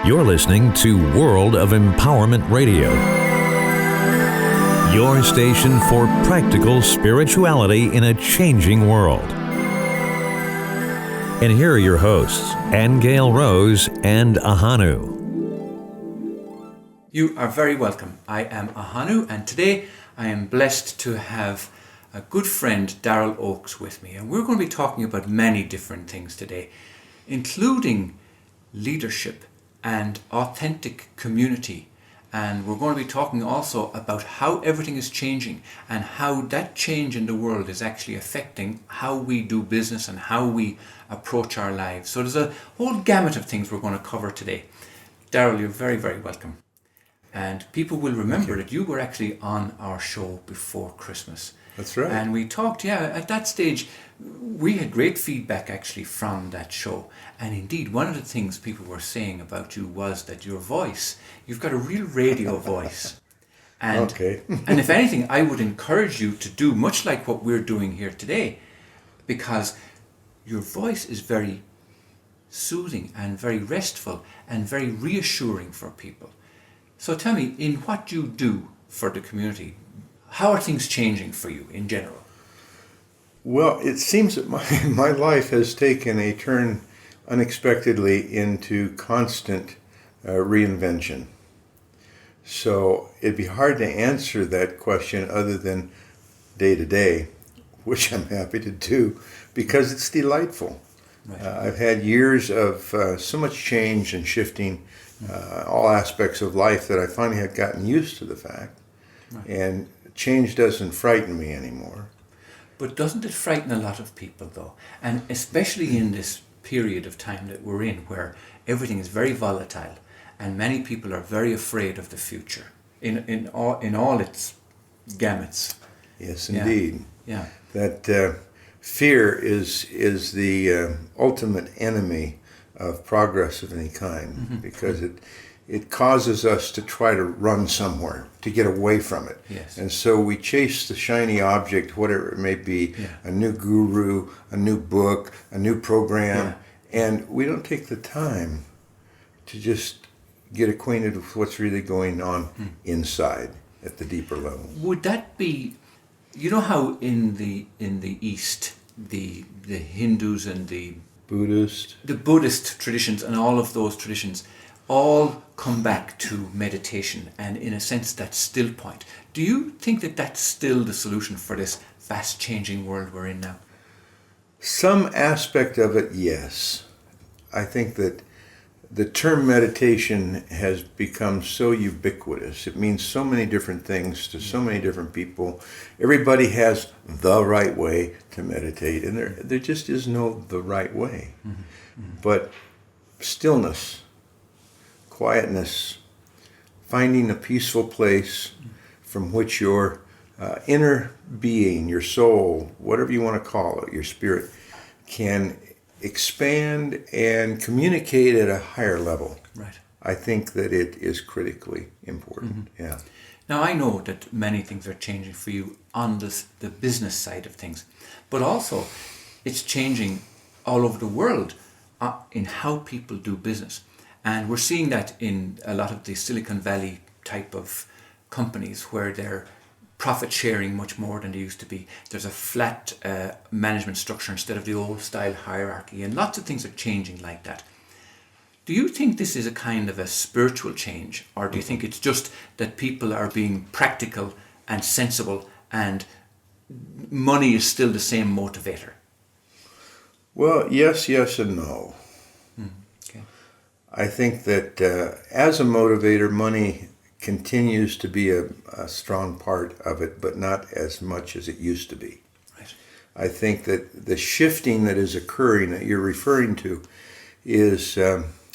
You're listening to World of Empowerment Radio, your station for practical spirituality in a changing world. And here are your hosts, Gail Rose and Ahonu. You are very welcome. I am Ahonu, and today I am blessed to have a good friend, Daryl Ochs, with me. And we're going to be talking about many different things today, including leadership and authentic community. And we're going to be talking also about how everything is changing and how that change in the world is actually affecting how we do business and how we approach our lives. So there's a whole gamut of things we're going to cover today. Daryl, you're very, very welcome. And people will remember that you were actually on our show before Christmas. That's right. And we talked, at that stage, we had great feedback actually from that show. And indeed, one of the things people were saying about you was that your voice, you've got a real radio voice. And, and if anything, I would encourage you to do much like what we're doing here today, because your voice is very soothing and very restful and very reassuring for people. So tell me, in what you do for the community, how are things changing for you in general? Well, it seems that my life has taken a turn unexpectedly into constant reinvention. So it'd be hard to answer that question other than day to day, which I'm happy to do because it's delightful. Right. I've had years of so much change and shifting, all aspects of life, that I finally have gotten used to the fact. Right. And change doesn't frighten me anymore. But doesn't it frighten a lot of people, though? And especially in this period of time that we're in, where everything is very volatile and many people are very afraid of the future in all its gamuts. Yes, indeed. Yeah. That fear is the ultimate enemy of progress of any kind, because it causes us to try to run somewhere, to get away from it. Yes. And so we chase the shiny object, whatever it may be, a new guru, a new book, a new program, and we don't take the time to just get acquainted with what's really going on inside at the deeper level. Would that be, you know how in the East, the Hindus and the Buddhist traditions and all of those traditions all come back to meditation and, in a sense, that still point. Do you think that that's still the solution for this fast-changing world we're in now? Some aspect of it, yes. I think that the term meditation has become so ubiquitous. It means so many different things to so many different people. Everybody has the right way to meditate, and there just is no the right way. But stillness, quietness, finding a peaceful place from which your inner being, your soul, whatever you want to call it, your spirit, can expand and communicate at a higher level. Right. I think that it is critically important. Yeah. Now, I know that many things are changing for you on the business side of things, but also it's changing all over the world in how people do business. And we're seeing that in a lot of the Silicon Valley type of companies where they're profit sharing much more than they used to be. There's a flat management structure instead of the old style hierarchy, and lots of things are changing like that. Do you think this is a kind of a spiritual change, or do you think it's just that people are being practical and sensible and money is still the same motivator? Well, yes, and no. Okay. I think that as a motivator, money continues to be a strong part of it, but not as much as it used to be. Right. I think that the shifting that is occurring that you're referring to is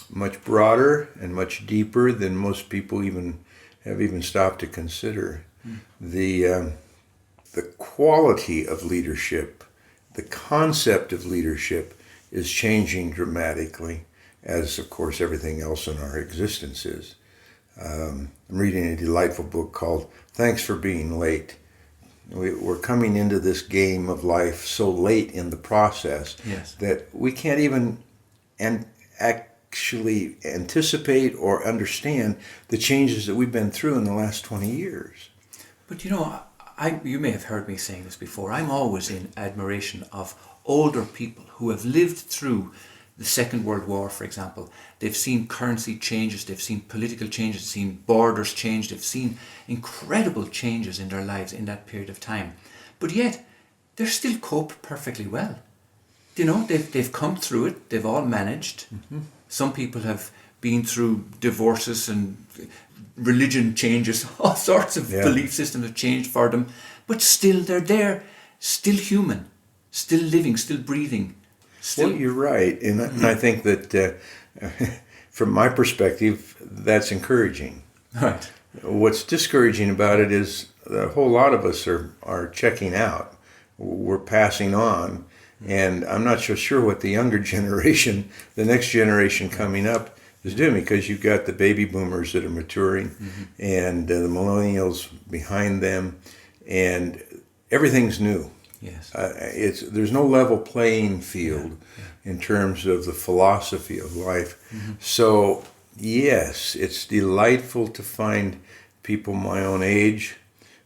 much broader and much deeper than most people have stopped to consider. The quality of leadership, the concept of leadership is changing dramatically, as of course everything else in our existence is. I'm reading a delightful book called Thanks for Being Late. We're coming into this game of life so late in the process that we can't even actually anticipate or understand the changes that we've been through in the last 20 years. But you may have heard me saying this before. I'm always in admiration of older people who have lived through the Second World War, for example. They've seen currency changes, they've seen political changes, they've seen borders change, they've seen incredible changes in their lives in that period of time. But yet, they're still coped perfectly well. They've come through it, they've all managed. Mm-hmm. Some people have been through divorces and religion changes, all sorts of belief systems have changed for them, but still they're there, still human, still living, still breathing. Well, you're right, and I think that from my perspective, that's encouraging. Right. What's discouraging about it is a whole lot of us are checking out. We're passing on, and I'm not so sure what the younger generation, the next generation coming up, is doing, because you've got the baby boomers that are maturing, and the millennials behind them, and everything's new. Yes. There's no level playing field in terms of the philosophy of life. Mm-hmm. So, yes, it's delightful to find people my own age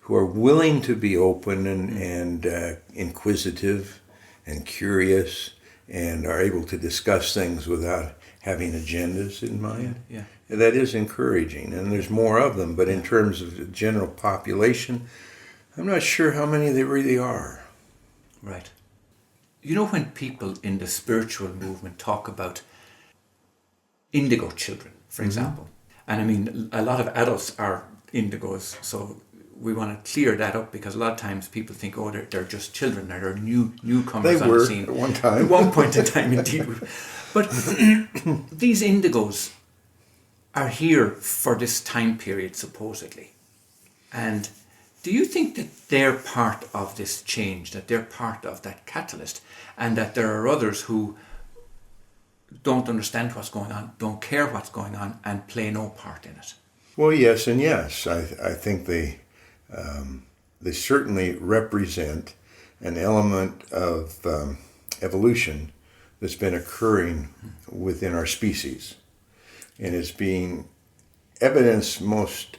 who are willing to be open and inquisitive and curious and are able to discuss things without having agendas in mind. Yeah. That is encouraging, and there's more of them, but in terms of the general population, I'm not sure how many there really are. Right. When people in the spiritual movement talk about indigo children, for example, and I mean, a lot of adults are indigos, so we want to clear that up, because a lot of times people think, they're just children, or they're newcomers on the scene. They were at one time. At one point in time, indeed. But these indigos are here for this time period, supposedly. And do you think that they're part of this change, that they're part of that catalyst, and that there are others who don't understand what's going on, don't care what's going on, and play no part in it? Well, yes and yes. I think they certainly represent an element of evolution that's been occurring within our species, and it's being evidenced most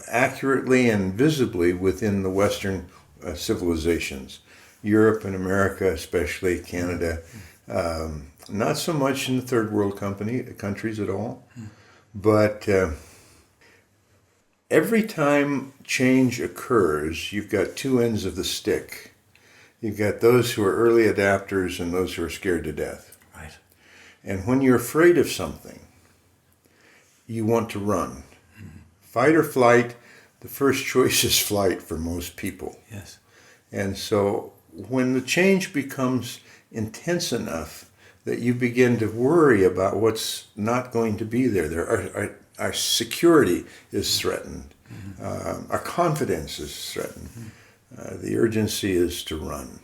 accurately and visibly within the Western civilizations, Europe and America, especially Canada. Not so much in the third world countries at all, but every time change occurs, you've got two ends of the stick. You've got those who are early adapters and those who are scared to death. Right. And when you're afraid of something, you want to run. Mm-hmm. Fight or flight, the first choice is flight for most people. Yes. And so when the change becomes intense enough that you begin to worry about what's not going to be there, our security is threatened. Mm-hmm. Our confidence is threatened. Mm-hmm. The urgency is to run.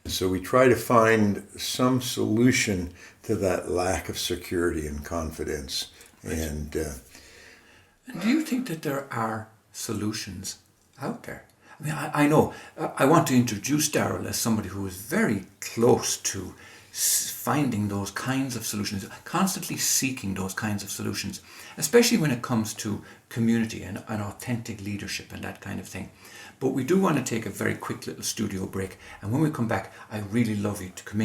So we try to find some solution to that lack of security and confidence. Right. And do you think that there are solutions out there? I mean, I know. I want to introduce Daryl as somebody who is very close to finding those kinds of solutions, constantly seeking those kinds of solutions, especially when it comes to community and authentic leadership and that kind of thing. But we do want to take a very quick little studio break, and when we come back, I really love you to come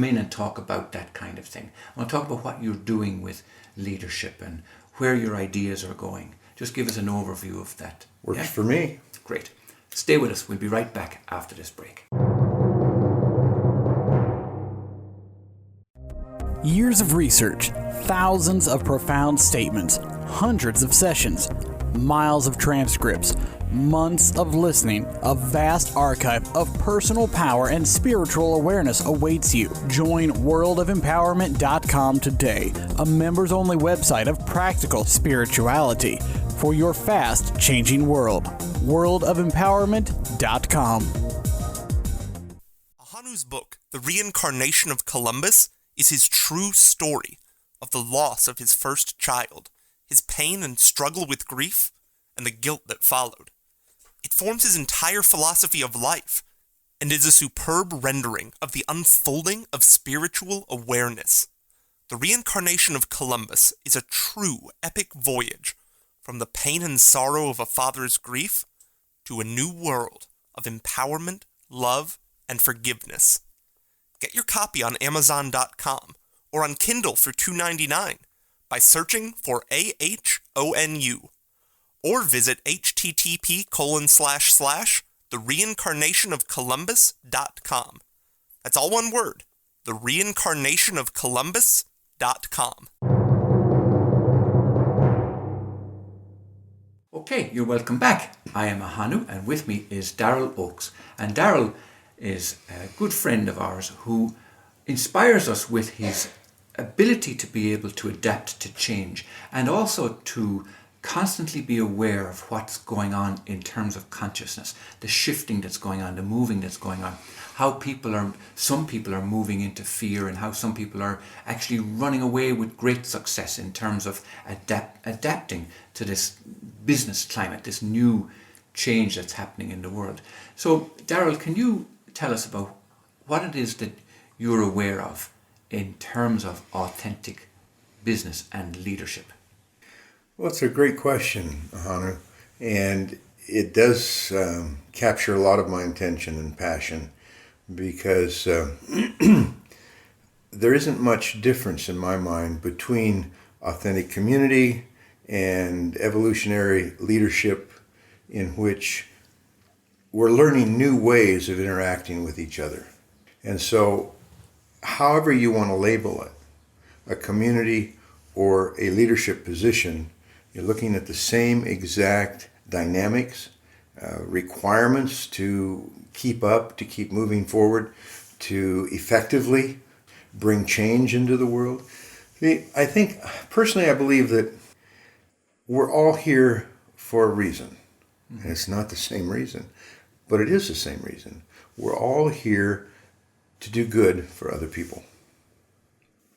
in and talk about that kind of thing. I want to talk about what you're doing with leadership and where your ideas are going. Just give us an overview of that. Works for me. Great. Stay with us. We'll be right back after this break. Years of research, thousands of profound statements, hundreds of sessions, miles of transcripts, months of listening, a vast archive of personal power and spiritual awareness awaits you. Join worldofempowerment.com today, a members-only website of practical spirituality for your fast-changing world. worldofempowerment.com. Ahonu's book, The Reincarnation of Columbus, is his true story of the loss of his first child, his pain and struggle with grief, and the guilt that followed. It forms his entire philosophy of life, and is a superb rendering of the unfolding of spiritual awareness. The reincarnation of Columbus is a true epic voyage from the pain and sorrow of a father's grief to a new world of empowerment, love, and forgiveness. Get your copy on Amazon.com or on Kindle for $2.99 by searching for AHONU, or visit http://thereincarnationofcolumbus.com. That's all one word, thereincarnationofcolumbus.com. Okay, you're welcome back. I am Ahonu, and with me is Daryl Ochs. And Daryl is a good friend of ours who inspires us with his ability to be able to adapt to change and also to constantly be aware of what's going on in terms of consciousness, the shifting that's going on, the moving that's going on, how some people are moving into fear and how some people are actually running away with great success in terms of adapting to this business climate, this new change that's happening in the world. So, Daryl, can you tell us about what it is that you're aware of in terms of authentic business and leadership? Well, it's a great question, Ahonu, and it does capture a lot of my attention and passion because there isn't much difference in my mind between authentic community and evolutionary leadership in which we're learning new ways of interacting with each other. And so, however you want to label it, a community or a leadership position, you're looking at the same exact dynamics, requirements to keep up, to keep moving forward, to effectively bring change into the world. I think, personally, I believe that we're all here for a reason. And it's not the same reason, but it is the same reason. We're all here to do good for other people.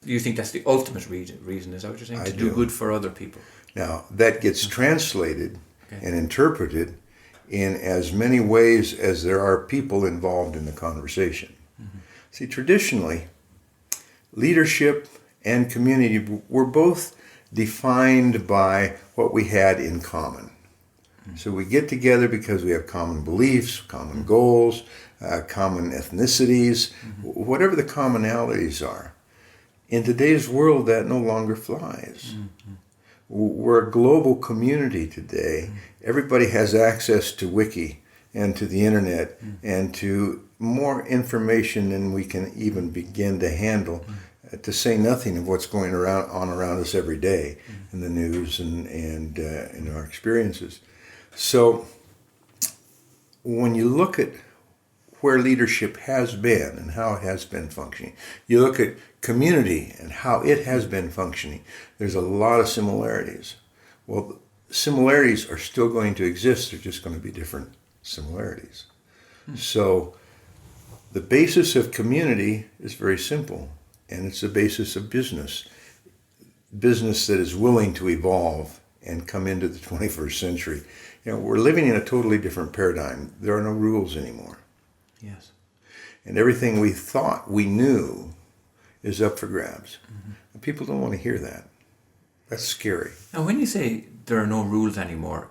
You think that's the ultimate reason, is that what you're saying? I To do. do good for other people. Now, that gets translated and interpreted in as many ways as there are people involved in the conversation. See, traditionally, leadership and community were both defined by what we had in common. So we get together because we have common beliefs, common goals, common ethnicities, whatever the commonalities are. In today's world, that no longer flies. We're a global community today. Everybody has access to Wiki and to the internet and to more information than we can even begin to handle, to say nothing of what's going on around us every day in the news and in our experiences. So when you look at where leadership has been and how it has been functioning, you look at community and how it has been functioning, there's a lot of similarities. Well, similarities are still going to exist, they're just going to be different similarities. So the basis of community is very simple, and it's the basis of business that is willing to evolve and come into the 21st century. You know, we're living in a totally different paradigm. There are no rules anymore. Yes. And everything we thought we knew is up for grabs. And people don't want to hear that. That's scary. Now, when you say there are no rules anymore,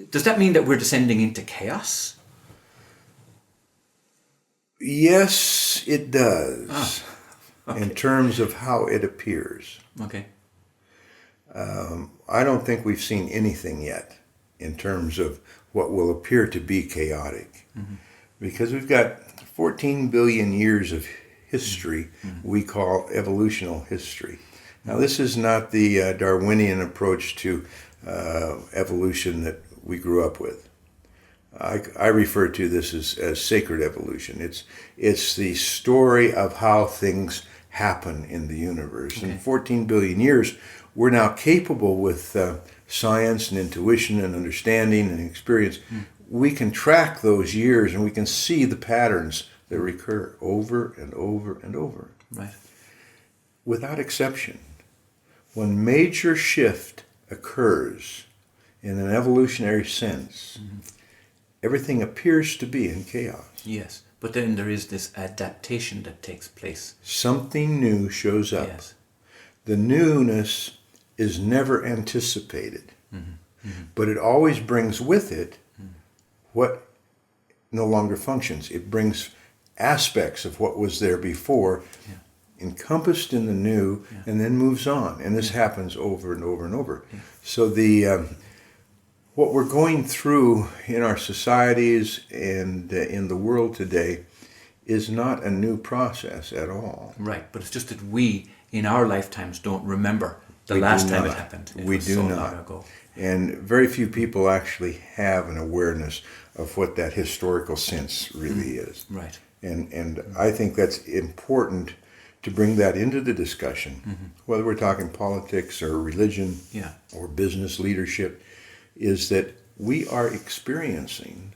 does that mean that we're descending into chaos? Yes, it does. In terms of how it appears. Okay. I don't think we've seen anything yet in terms of what will appear to be chaotic. Because we've got 14 billion years of history we call evolutional history. Now, this is not the Darwinian approach to evolution that we grew up with. I refer to this as sacred evolution. It's the story of how things happen in the universe. Okay. In 14 billion years, we're now capable with science and intuition and understanding and experience. We can track those years and we can see the patterns that recur over and over and over. Right. Without exception, when major shift occurs in an evolutionary sense, everything appears to be in chaos. Yes. But then there is this adaptation that takes place. Something new shows up. Yes. The newness is never anticipated, but it always brings with it what no longer functions. It brings aspects of what was there before, encompassed in the new, and then moves on. And this happens over and over and over. So what we're going through in our societies and in the world today is not a new process at all. Right, but it's just that we, in our lifetimes, don't remember the We last do time it not. happened. We was do so not. long ago. And very few people actually have an awareness of what that historical sense really is. Right. And I think that's important to bring that into the discussion, whether we're talking politics or religion Yeah. or business leadership, is that we are experiencing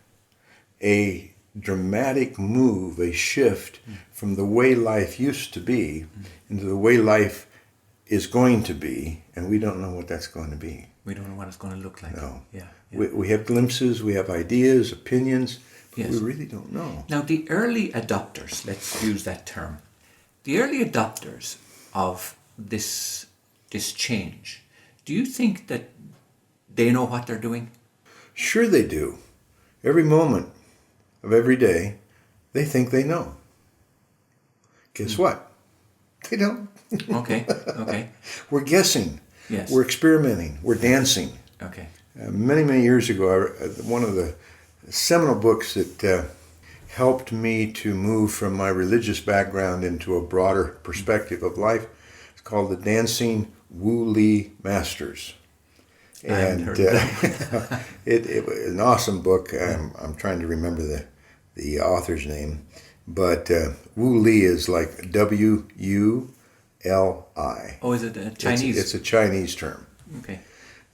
a dramatic move, a shift from the way life used to be into the way life is going to be, and we don't know what that's going to be. We don't know what it's going to look like. No. Yeah. We have glimpses, we have ideas, opinions, but Yes. we really don't know. Now, the early adopters, let's use that term, the early adopters of this change, do you think that they know what they're doing? Sure they do. Every moment of every day, they think they know. Guess what? They don't. Okay, okay, We're guessing. Yes. We're experimenting. We're dancing. okay. Many, many years ago, one of the seminal books that helped me to move from my religious background into a broader perspective of life is called The Dancing Wu Li Masters. I haven't heard of that. it was an awesome book. I'm trying to remember the author's name, but Wu Li is like W-U-L-I. Oh, is it Chinese? It's a Chinese term. Okay.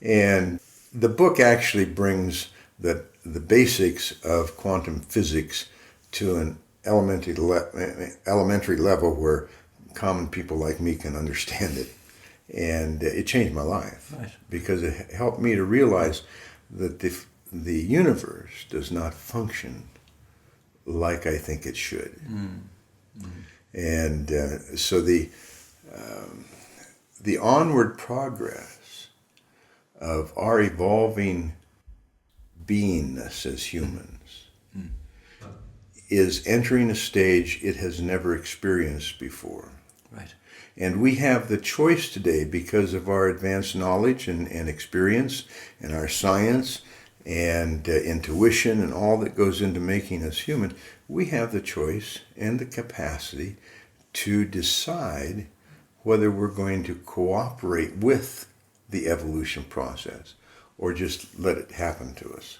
And the book actually brings the basics of quantum physics to an elementary level where common people like me can understand it. And it changed my life, Right. because it helped me to realize that the universe does not function like I think it should. And so the onward progress of our evolving beingness as humans is entering a stage it has never experienced before. Right. And we have the choice today, because of our advanced knowledge and experience and our science and intuition and all that goes into making us human, we have the choice and the capacity to decide whether we're going to cooperate with the evolution process or just let it happen to us.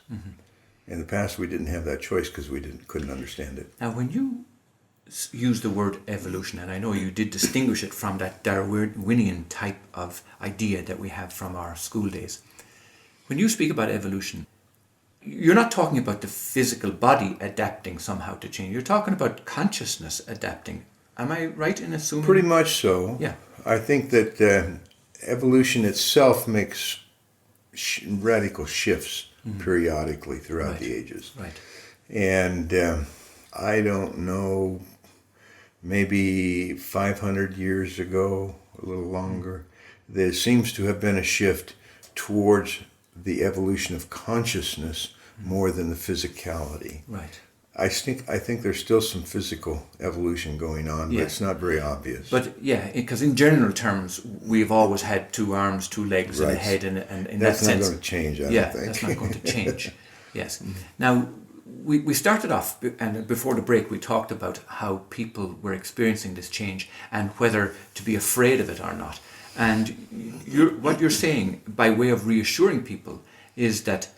In the past, we didn't have that choice because we couldn't understand it. Now, when you use the word evolution, and I know you did distinguish it from that Darwinian type of idea that we have from our school days. When you speak about evolution, you're not talking about the physical body adapting somehow to change. You're talking about consciousness adapting. Am I right in assuming? Pretty much so. Yeah. I think that evolution itself makes radical shifts periodically throughout the ages. Right. And I don't know, maybe 500 years ago, a little longer, there seems to have been a shift towards the evolution of consciousness more than the physicality. Right. I think there's still some physical evolution going on, but Yeah. it's not very obvious. But yeah, because in general terms, we've always had 2 arms, 2 legs, and a Right. head, and in that's that not sense, going to change, I yeah, don't think. that's not going to change. Yes. Now, we started off, and before the break, we talked about how people were experiencing this change and whether to be afraid of it or not. And what you're saying, by way of reassuring people, is that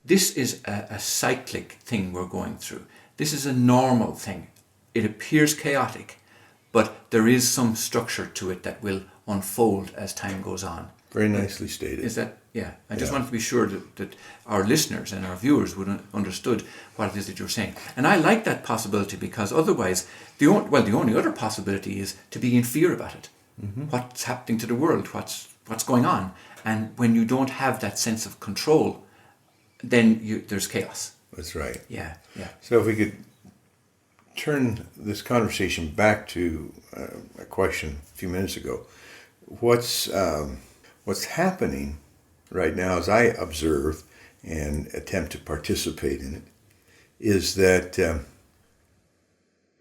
this is a cyclic thing we're going through. This is a normal thing. It appears chaotic, but there is some structure to it that will unfold as time goes on. Very nicely stated. Is that, yeah. I just Yeah. wanted to be sure that our listeners and our viewers would understood what it is that you're saying. And I like that possibility, because otherwise, the only other possibility is to be in fear about it. What's happening to the world? What's going on? And when you don't have that sense of control, then there's chaos. That's right. Yeah, yeah. So if we could turn this conversation back to a question a few minutes ago. What's happening right now, as I observe and attempt to participate in it, is that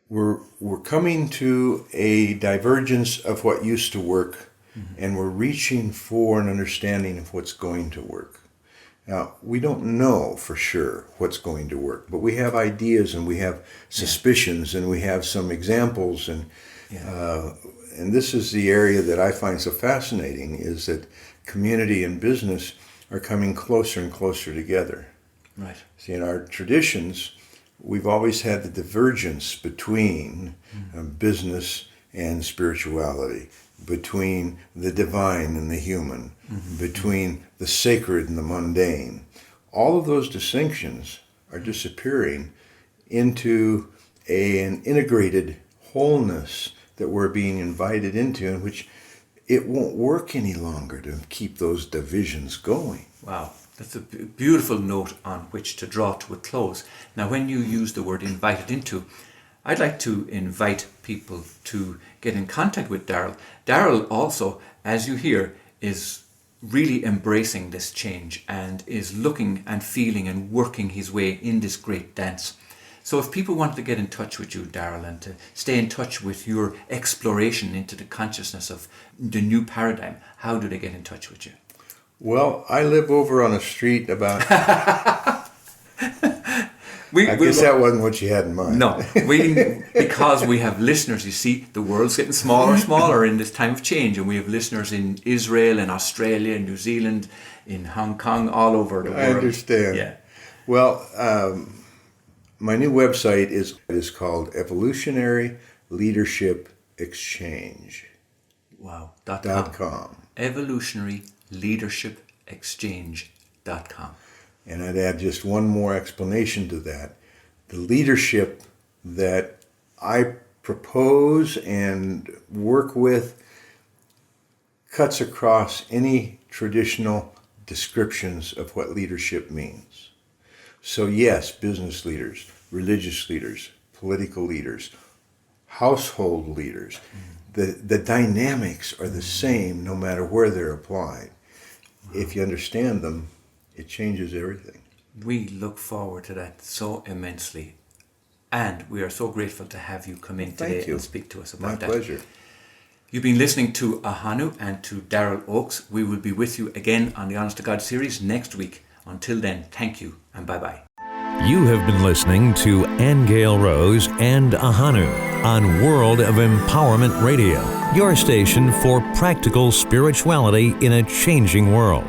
we're coming to a divergence of what used to work, and we're reaching for an understanding of what's going to work. Now, we don't know for sure what's going to work, but we have ideas and we have suspicions and we have some examples, and this is the area that I find so fascinating, is that community and business are coming closer and closer together. Right. See, in our traditions, we've always had the divergence between business and spirituality, between the divine and the human, between the sacred and the mundane. All of those distinctions are disappearing into an integrated wholeness that we're being invited into, in which it won't work any longer to keep those divisions going. Wow, that's a beautiful note on which to draw to a close. Now, when you use the word invited into, I'd like to invite people to get in contact with Daryl. Daryl also, as you hear, is really embracing this change and is looking and feeling and working his way in this great dance. So if people want to get in touch with you, Daryl, and to stay in touch with your exploration into the consciousness of the new paradigm, how do they get in touch with you? Well, I live over on a street about... I guess that wasn't what you had in mind. No, because we have listeners, you see, the world's getting smaller and smaller in this time of change, and we have listeners in Israel, in Australia, in New Zealand, in Hong Kong, all over the world. I understand. Yeah. Well, my new website is called Evolutionary Leadership Exchange. Wow. .com. Evolutionary Leadership Exchange.com. And I'd add just one more explanation to that. The leadership that I propose and work with cuts across any traditional descriptions of what leadership means. So yes, business leaders, religious leaders, political leaders, household leaders, the dynamics are the same no matter where they're applied. If you understand them, it changes everything. We look forward to that so immensely. And we are so grateful to have you come in today and speak to us about that. My pleasure. You've been listening to Ahonu and to Daryl Ochs. We will be with you again on the Honest to God series next week. Until then, thank you and bye-bye. You have been listening to Angel Rose and Ahonu on World of Empowerment Radio, your station for practical spirituality in a changing world.